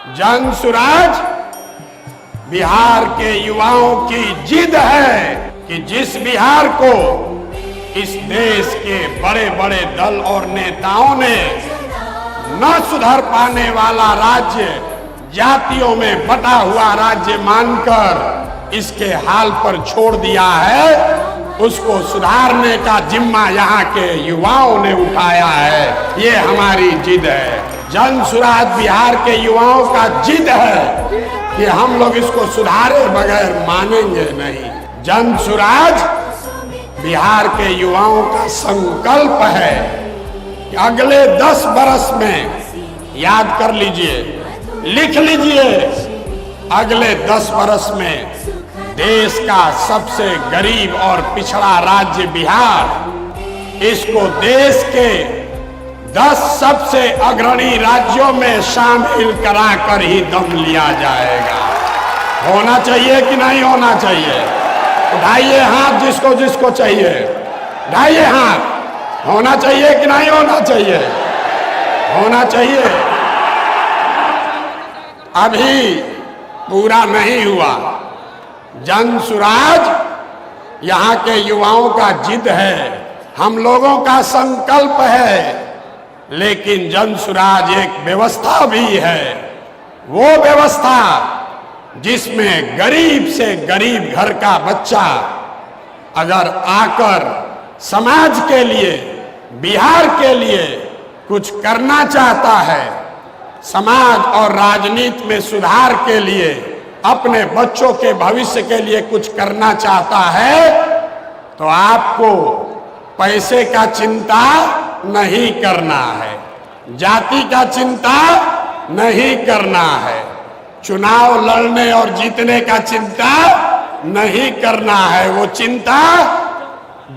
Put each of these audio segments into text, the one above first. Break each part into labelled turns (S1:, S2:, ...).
S1: जन सुराज बिहार के युवाओं की जिद है कि जिस बिहार को इस देश के बड़े बड़े दल और नेताओं ने न सुधर पाने वाला राज्य, जातियों में बटा हुआ राज्य मानकर इसके हाल पर छोड़ दिया है, उसको सुधारने का जिम्मा यहाँ के युवाओं ने उठाया है। ये हमारी जिद है। जन सुराज बिहार के युवाओं का जिद है कि हम लोग इसको सुधारे बगैर मानेंगे नहीं। जन सुराज बिहार के युवाओं का संकल्प है कि अगले 10 बरस में, याद कर लीजिए, लिख लीजिए, अगले 10 बरस में देश का सबसे गरीब और पिछड़ा राज्य बिहार, इसको देश के 10 सबसे अग्रणी राज्यों में शामिल कराकर ही दम लिया जाएगा। होना चाहिए कि नहीं होना चाहिए? उठाइए हाथ जिसको जिसको चाहिए, उठाइए हाथ। होना चाहिए कि नहीं होना चाहिए? होना चाहिए। अभी पूरा नहीं हुआ। जन सुराज यहाँ के युवाओं का जिद है, हम लोगों का संकल्प है, लेकिन जन सुराज एक व्यवस्था भी है। वो व्यवस्था जिसमें गरीब से गरीब घर का बच्चा अगर आकर समाज के लिए, बिहार के लिए कुछ करना चाहता है, समाज और राजनीति में सुधार के लिए, अपने बच्चों के भविष्य के लिए कुछ करना चाहता है, तो आपको पैसे का चिंता नहीं करना है, जाति का चिंता नहीं करना है, चुनाव लड़ने और जीतने का चिंता नहीं करना है। वो चिंता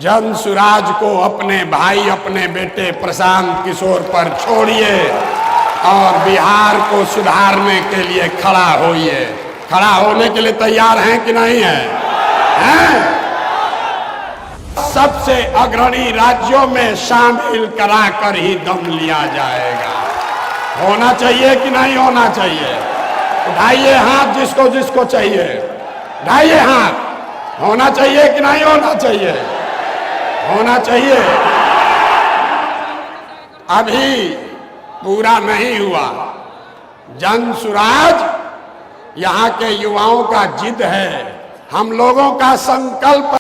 S1: जन सुराज को, अपने भाई, अपने बेटे प्रशांत किशोर पर छोड़िए और बिहार को सुधारने के लिए खड़ा होइए। खड़ा होने के लिए तैयार हैं कि नहीं हैं? सबसे अग्रणी राज्यों में शामिल कराकर ही दम लिया जाएगा। होना चाहिए कि नहीं होना चाहिए? उठाइए हाथ जिसको जिसको चाहिए, उठाइए हाथ। होना चाहिए कि नहीं होना चाहिए? होना चाहिए। अभी पूरा नहीं हुआ। जन सुराज यहाँ के युवाओं का जिद है, हम लोगों का संकल्प